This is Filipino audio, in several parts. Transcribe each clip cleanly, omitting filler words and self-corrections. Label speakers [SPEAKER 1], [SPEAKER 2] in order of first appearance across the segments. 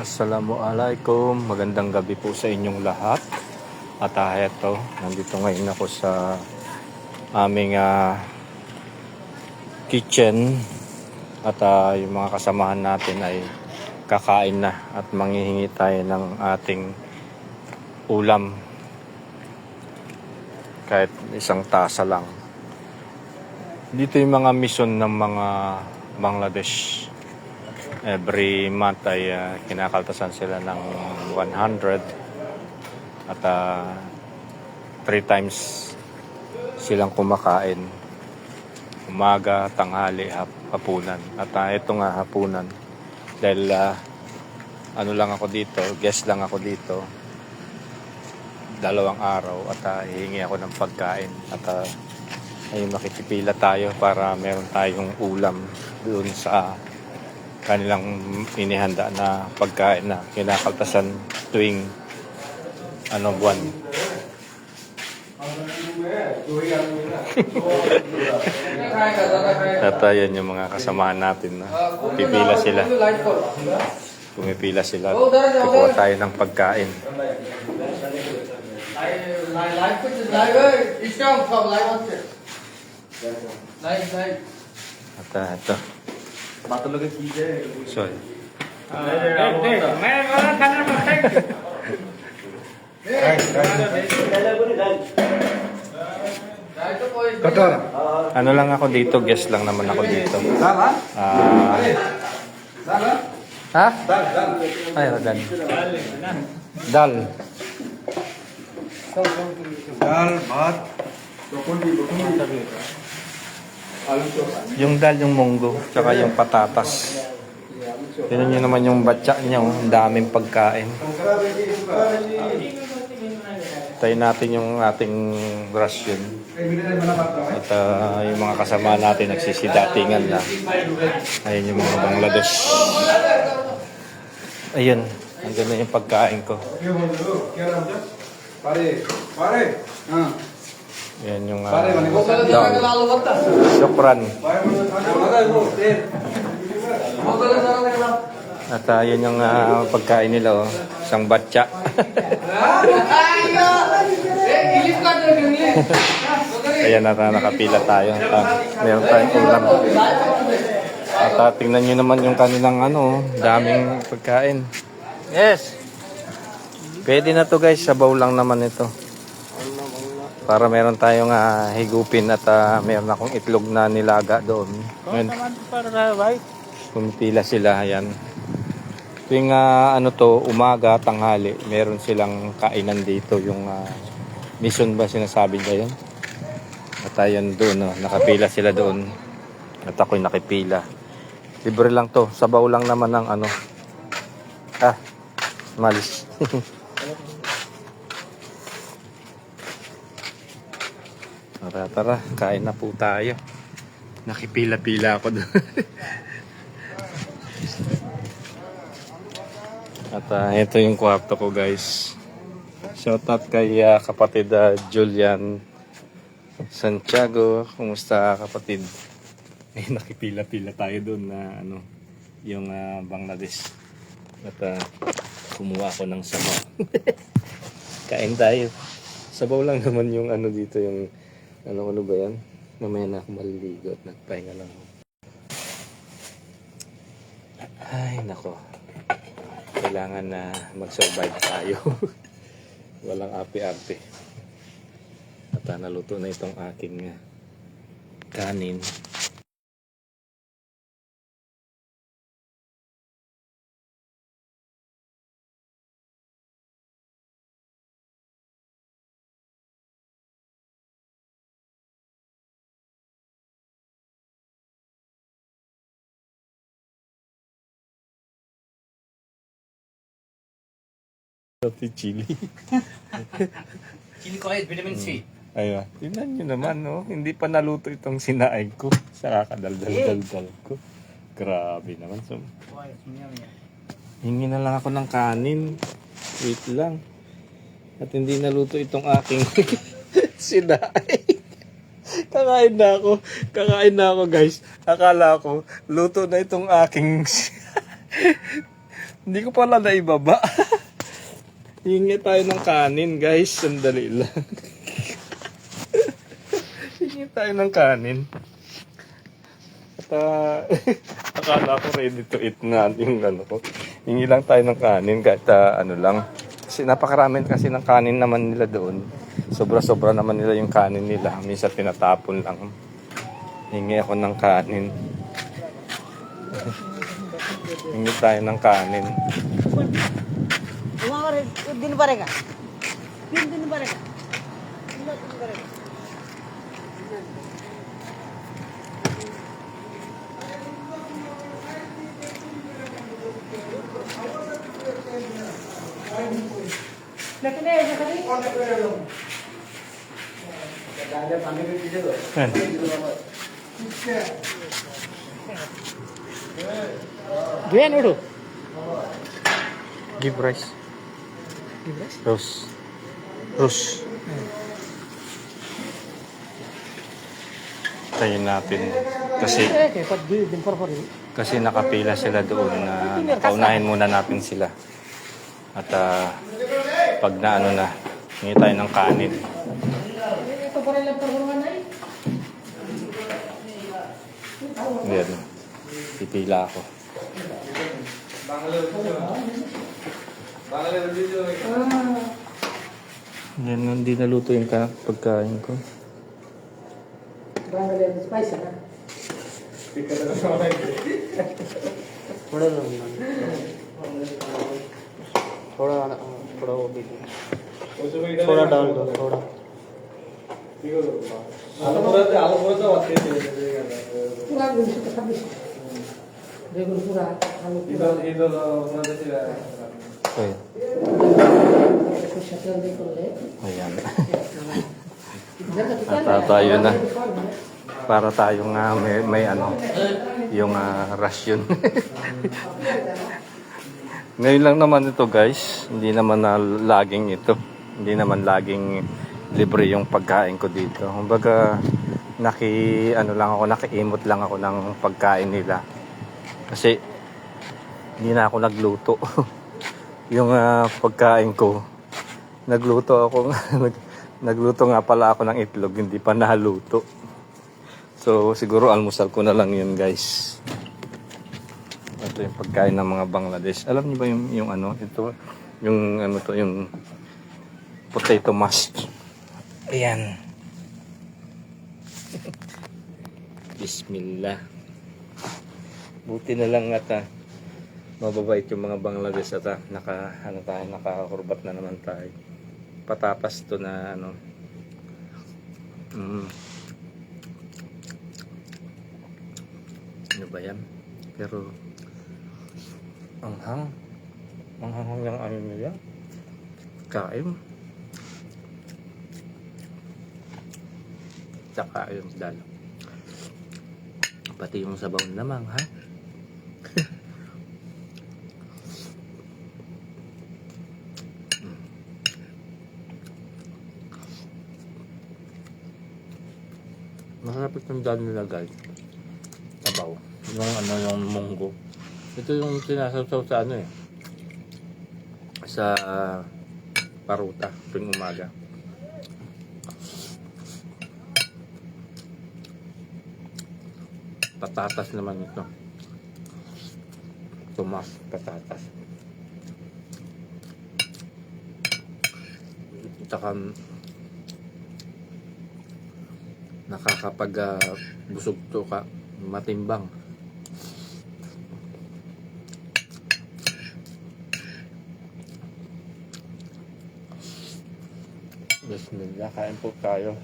[SPEAKER 1] Assalamualaikum, magandang gabi po sa inyong lahat. At eto, nandito ngayon ako sa aming kitchen. At yung mga kasamahan natin ay kakain na at manghihingi tayo ng ating ulam. Kahit isang tasa lang. Dito yung mga mission ng mga Bangladesh. Every month ay kinakaltasan sila ng 100 at 3 times silang kumakain. Umaga, tanghali, hapunan. At ito nga hapunan. Dahil ano lang ako dito, guest lang ako dito. 2 araw at hihingi ako ng pagkain. At ayun, makikipila tayo para meron tayong ulam doon sa kanilang inihanda na pagkain na kinakaltasan tuwing buwan. At yan yung mga kasamahan natin na pipila sila. Pumipila sila. Kukuha tayo ng pagkain. At ito. Sorry. Ano lang ako dito, guest lang naman ako dito. Ha? Ay, dal. Dal. Dal, bhat. Yung dal, yung munggo, tsaka yung patatas. Tignan nyo naman yung batya niya, ang daming pagkain. Tayo natin yung ating ration. At yung mga kasama natin nagsisidatingan na. Ayun yung mga Bangladesh. Ayun, andun na yung pagkain ko. Yan yung Shukran. At yan yung pagkain nila, isang batya. Ayan, nakapila tayo. Meron tayong ulam. At tingnan nyo naman yung kanilang daming pagkain. Yes! Pwede na to guys, sabaw lang naman ito. Para meron tayong higupin at meron akong itlog na nilaga doon. Pumipila sila, ayan. Tuwing umaga, tanghali, meron silang kainan dito. Yung mission ba sinasabi nila yun? At ayan doon, nakapila sila doon. At ako'y nakipila. Libre lang to, sabaw lang naman ng malis. Tara, kain na po tayo. Nakipila-pila ako doon. At ito yung kwarto ko guys. Shoutout kay kapatid Julian Santiago. Kumusta kapatid? Nakipila-pila tayo doon na yung Bangladesh. At kumuha ako ng sabaw. Kain tayo. Sabaw lang naman yung dito yung ano ba yan? Mamaya na ako maliligo at nagpahinga lang ako. Ay, nako. Kailangan na mag-survive tayo. Walang api-api. At naluto na itong aking kanin. Chili.
[SPEAKER 2] Chili ko ay vitamin C.
[SPEAKER 1] Ayun. Tingnan nyo naman, hindi pa naluto itong sinaing ko. Sa kakadaldal-daldal ko. Grabe naman. So, hingi na lang ako ng kanin. Wait lang. At hindi naluto itong aking sinaing. Kakain na ako guys. Akala ko, luto na itong aking Hindi ko pala naibaba. Hingi tayo ng kanin, guys. Sandali lang. Hingi tayo ng kanin. At akala ko ready to eat na yung ano ko. Hingi lang tayo ng kanin kahit ano lang. Kasi napakarami kasi ng kanin naman nila doon. Sobra-sobra naman nila yung kanin nila. Minsan tinatapon lang. Hingi ako ng kanin. Hingi tayo ng kanin.
[SPEAKER 2] दिन पड़ेगा 3 दिन पड़ेगा
[SPEAKER 1] Give rice. Rose. Tayin natin. Kasi nakapila sila doon na paunahin muna natin sila. At pag na ano na, hingi tayo ng kanin. Ayan. Pipila ako. Yan, hindi naluto yung pagkain ko.
[SPEAKER 2] थोड़ा डाल दो थोड़ा बेगुन पूरा आलू
[SPEAKER 1] Okay.
[SPEAKER 2] शक्ल देखो ले
[SPEAKER 1] Ayan. At tayo na. Para tayong may ano, yung rasyon. Ngayon lang naman ito, guys. Hindi naman na laging ito. Hindi naman laging libre yung pagkain ko dito. Kumbaga, nakiimot lang ako ng pagkain nila. Kasi hindi na ako nagluto. Yung pagkain ko, nagluto nga pala ako ng itlog, hindi pa naluto. So siguro almusal ko na lang yun, guys. Ito yung pagkain ng mga Bangladesh. Alam niyo ba yung ano, ito yung ano to, yung potato mash. Ayan. Bismillah. Buti na lang at mababait yung mga Bangladesh at nakakurbat na naman tayo. Patapas to na ano. Ano ba yan? Pero anghang yung ano nila. Kain. Tsaka yung dalo. Pati yung sabaw namang, ha? Masarap itong dalo nila, guys. Sabaw. Yung munggo. Ito yung sinasaw sa ano eh. Sa paruta tuwing umaga. Patatas naman ito. Tumas, patatas. Tsaka nakakapag busog to ka, matimbang. Bismillah, kain po tayo.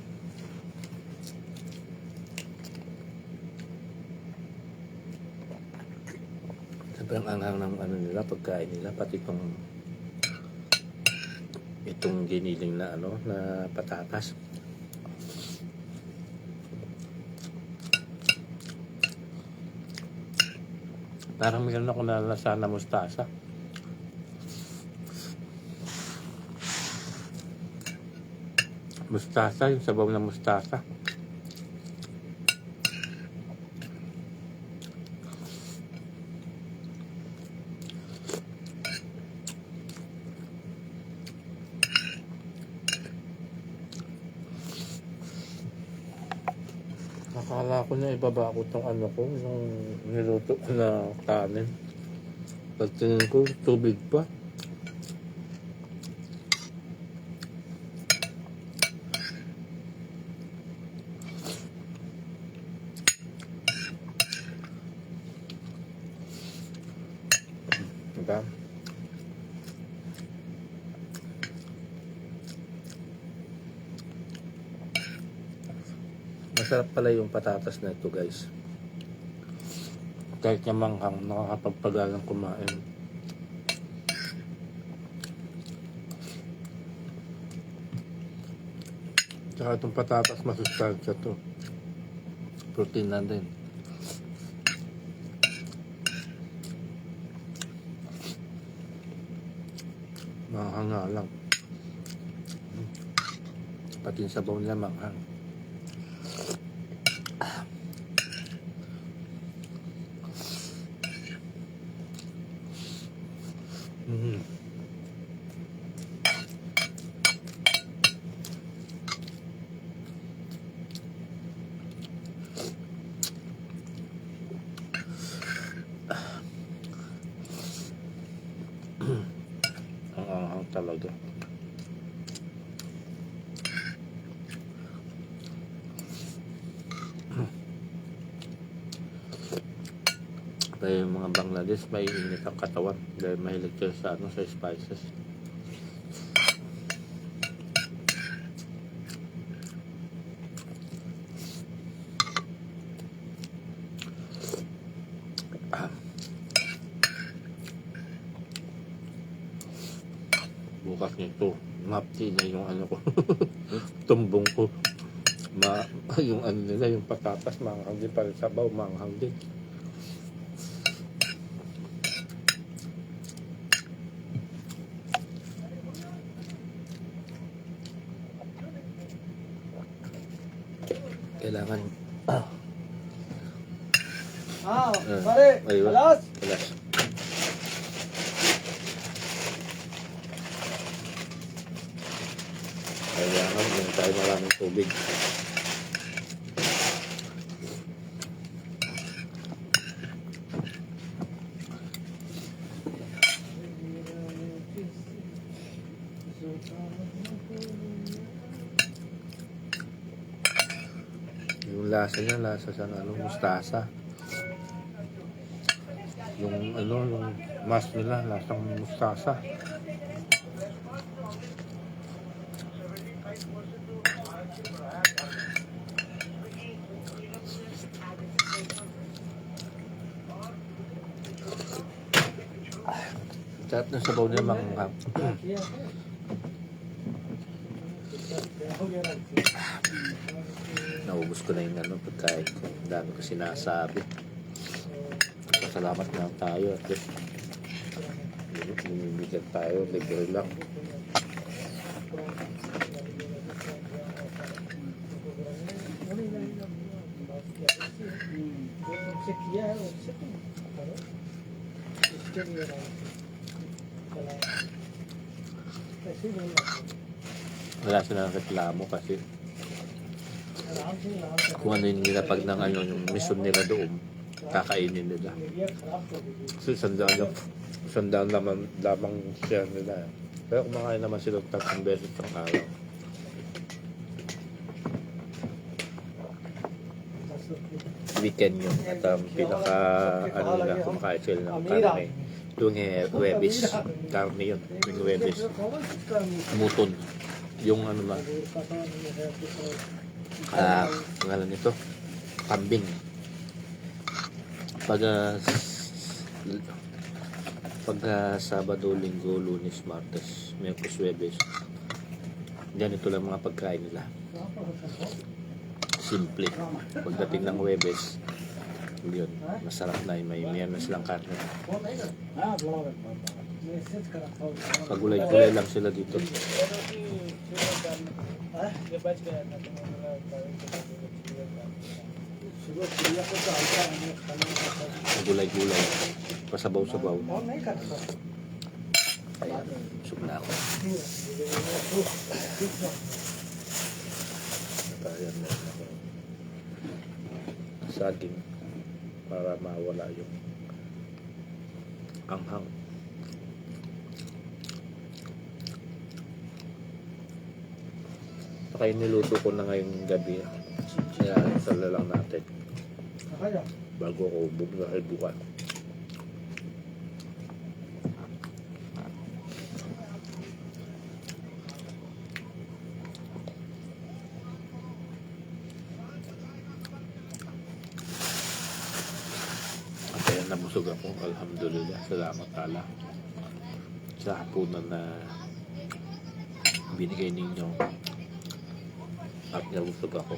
[SPEAKER 1] Sobrang anghang ng ano nila, pagkain nila, pati itong giniling na ano, na patatas. Parang mayroon ako nalasa na mustasa. Mustasa, yung sabaw ng mustasa. Akala ko na ibaba ko tong ano ko, yung niluto ko na kanin. Pagtingin ko, tubig pa. Diba? Masarap pala yung patatas na ito, guys. Kahit namang nakakapagpagalang kumain. Tsaka itong patatas masustansya to. Protein na din. Manghang nga lang. Pati yung sabaw nila manghang. Ang talaga. Kaya yung mga Bangladesh may init ang katawan dahil mahilig sila sa sa spices. Bukas nito, mapti na yung ano ko. Tumbong ko. Yung ano nila, yung patatas, manghang din. Para sabaw, manghang din. Kailangan
[SPEAKER 2] pare,
[SPEAKER 1] ayun.
[SPEAKER 2] alas.
[SPEAKER 1] Alas. Kailangan yung tayo maraming tubig. Yung lasa niya, lasa sa mustasa. Yung yung mas nila, lasang mustasa. Sarap ng sabaw niya manghang. Naubos ko na yung pagkain ko. Ang dami ko sinasabi. Salamat na tayo at least bumibigyan tayo, libre lang. Wala silang reklamo kasi kung ano yung nilapag ng yung mission nila doon, kakainin nila. Kasi sandaan lamang siya nila. Pero kumakain naman sila 3 beses ang araw. Weekend yun. At pinaka nila, kumakain sila ng karne. Tuwing Huwebes. Karne yun. Tuwing Huwebes. Muton. Yung pangalan nito, kambing. Pag Sabado, Linggo, Lunes, Martes, Miyerkules, Huwebes, ganito lang mga pagkain nila. Simple. Pagdating ng Huwebes, yun, masarap na may na silang karne. Pagulay-gulay lang sila dito. Gulay-gulay. Pasabaw-sabaw. Ayan, busog na ako. Ayan na ako.
[SPEAKER 3] saging para mawala yung anghang. Saka yung niluto ko na ngayong gabi. Kaya sala lang natin
[SPEAKER 2] Kaya.
[SPEAKER 3] bago ako bumiyahe bukas. At kaya nabusog ako. Alhamdulillah. Salamat Allah sa hapunan na binigay ninyo. At nabusog ako.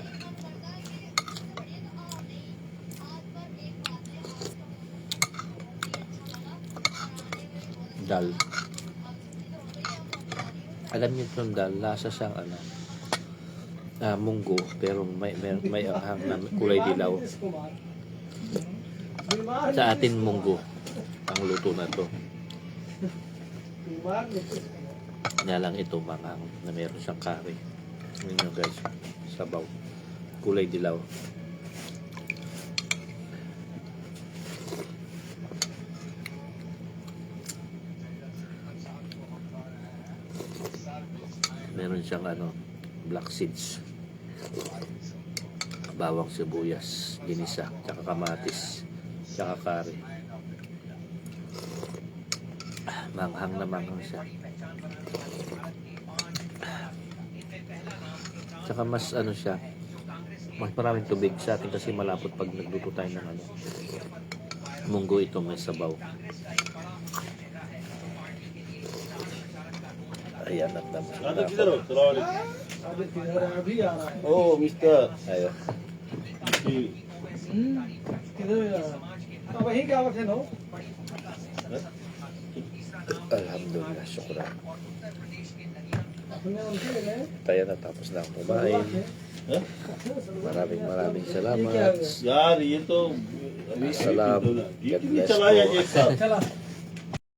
[SPEAKER 3] Dal. Alam niyo itong dal, lasa siyang munggo, pero may anghang na kulay dilaw. Sa atin munggo ang luto na to. Kaya lang ito manghang na meron siyang curry. Yun nyo guys, sabaw. Kulay dilaw. Meron siyang black seeds, bawang sibuyas, ginisa, tsaka kamatis, tsaka kari. Manghang na manghang siya. Tsaka mas siya, mas maraming tubig sa atin kasi malapot pag nagluto tayo ng munggo. Ito may sabaw. Ayan at naman.
[SPEAKER 2] अभी किधर है? अभी आ रहा है।
[SPEAKER 3] Oh, mister. Ayo.
[SPEAKER 2] किधर जा रहा है? अब वहीं क्या वक्त है नो?
[SPEAKER 3] Alhamdulillah, syukran.
[SPEAKER 2] अपने उनके ले गए?
[SPEAKER 3] Tayo natapos na ang kumain. Maraming salamat.
[SPEAKER 4] यार ये तो
[SPEAKER 3] Salam. God bless
[SPEAKER 4] चला
[SPEAKER 3] po.
[SPEAKER 4] जाए एक साथ
[SPEAKER 2] चला